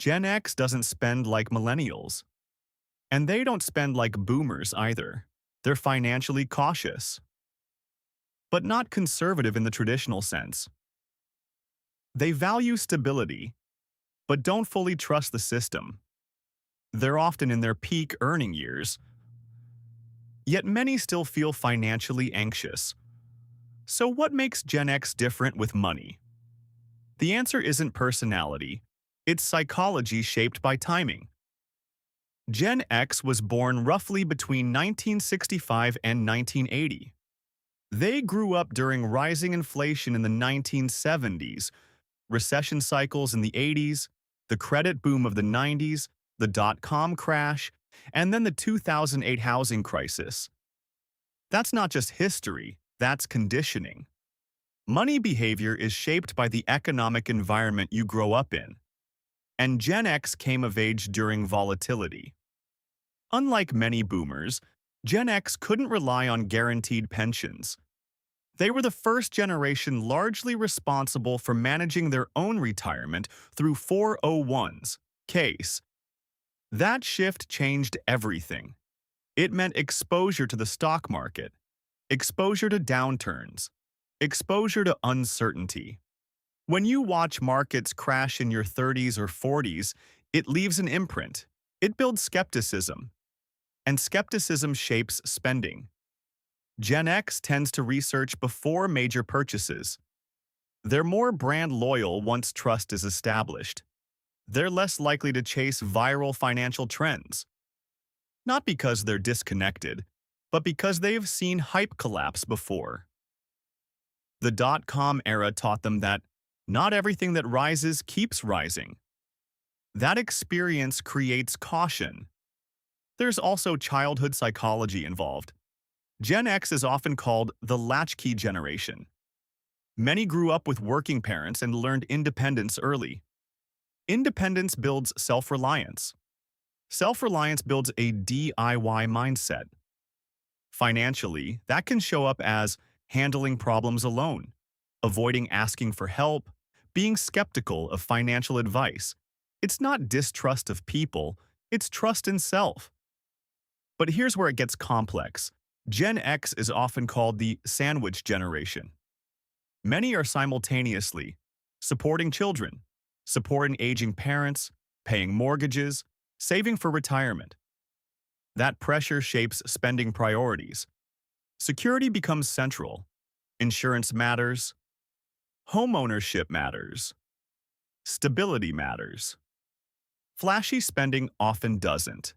Gen X doesn't spend like millennials, and they don't spend like boomers either. They're financially cautious, but not conservative in the traditional sense. They value stability, but don't fully trust the system. They're often in their peak earning years, yet many still feel financially anxious. So what makes Gen X different with money? The answer isn't personality, it's psychology shaped by timing. Gen X was born roughly between 1965 and 1980. They grew up during rising inflation in the 1970s, recession cycles in the 80s, the credit boom of the 90s, the dot-com crash, and then the 2008 housing crisis. That's not just history, that's conditioning. Money behavior is shaped by the economic environment you grow up in, and Gen X came of age during volatility. Unlike many boomers, Gen X couldn't rely on guaranteed pensions. They were the first generation largely responsible for managing their own retirement through 401s, case. That shift changed everything. It meant exposure to the stock market, exposure to downturns, exposure to uncertainty. When you watch markets crash in your 30s or 40s, it leaves an imprint. It builds skepticism, and skepticism shapes spending. Gen X tends to research before major purchases. They're more brand loyal once trust is established. They're less likely to chase viral financial trends. Not because they're disconnected, but because they've seen hype collapse before. The dot-com era taught them that not everything that rises keeps rising. That experience creates caution. There's also childhood psychology involved. Gen X is often called the latchkey generation. Many grew up with working parents and learned independence early. Independence builds self-reliance. Self-reliance builds a DIY mindset. Financially, that can show up as handling problems alone, avoiding asking for help, being skeptical of financial advice. It's not distrust of people, it's trust in self. But here's where it gets complex. Gen X is often called the sandwich generation. Many are simultaneously supporting children, supporting aging parents, paying mortgages, saving for retirement. That pressure shapes spending priorities. Security becomes central. Insurance matters. Homeownership matters. Stability matters. Flashy spending often doesn't.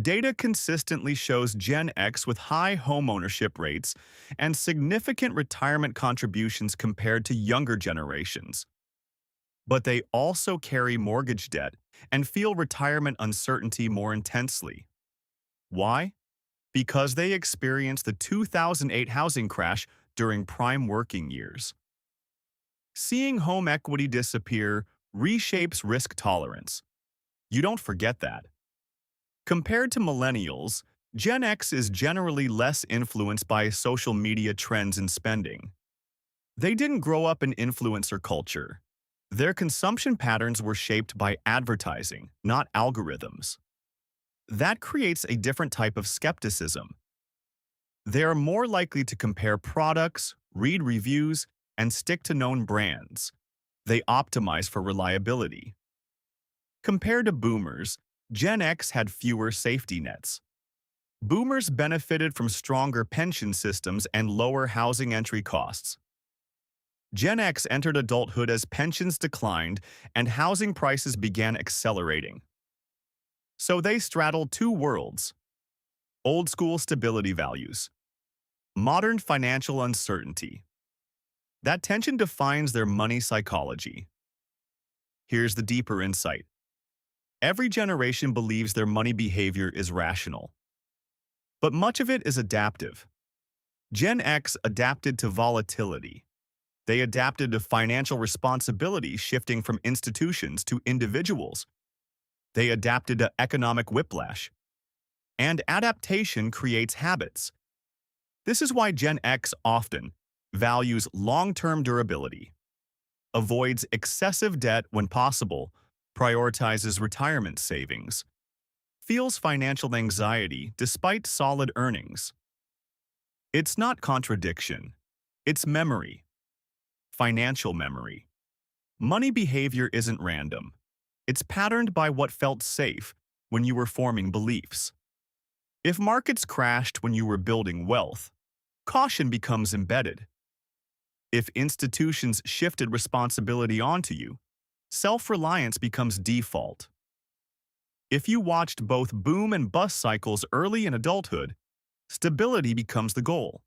Data consistently shows Gen X with high homeownership rates and significant retirement contributions compared to younger generations. But they also carry mortgage debt and feel retirement uncertainty more intensely. Why? Because they experienced the 2008 housing crash during prime working years. Seeing home equity disappear reshapes risk tolerance. You don't forget that. Compared to millennials, Gen X is generally less influenced by social media trends and spending. They didn't grow up in influencer culture. Their consumption patterns were shaped by advertising, not algorithms. That creates a different type of skepticism. They are more likely to compare products, read reviews, and stick to known brands. They optimize for reliability. Compared to boomers, Gen X had fewer safety nets. Boomers benefited from stronger pension systems and lower housing entry costs. Gen X entered adulthood as pensions declined and housing prices began accelerating. So they straddled two worlds: old-school stability values, modern financial uncertainty. That tension defines their money psychology. Here's the deeper insight. Every generation believes their money behavior is rational. But much of it is adaptive. Gen X adapted to volatility. They adapted to financial responsibility shifting from institutions to individuals. They adapted to economic whiplash. And adaptation creates habits. This is why Gen X often values long-term durability, avoids excessive debt when possible, prioritizes retirement savings, feels financial anxiety despite solid earnings. It's not contradiction. It's memory, financial memory. Money behavior isn't random. It's patterned by what felt safe when you were forming beliefs. If markets crashed when you were building wealth, caution becomes embedded. If institutions shifted responsibility onto you, self-reliance becomes default. If you watched both boom and bust cycles early in adulthood, stability becomes the goal.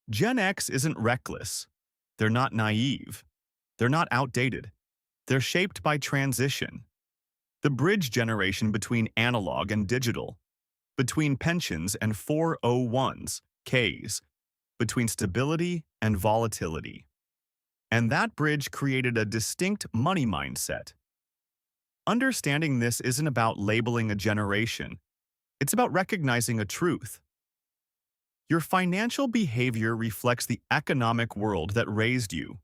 Gen X isn't reckless. They're not naive. They're not outdated. They're shaped by transition. The bridge generation between analog and digital, between pensions and 401s, Ks, between stability and volatility. And that bridge created a distinct money mindset. Understanding this isn't about labeling a generation. It's about recognizing a truth. Your financial behavior reflects the economic world that raised you.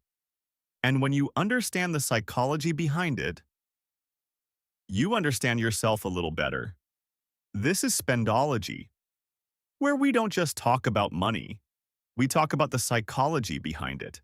And when you understand the psychology behind it, you understand yourself a little better. This is Spendology, where we don't just talk about money, we talk about the psychology behind it.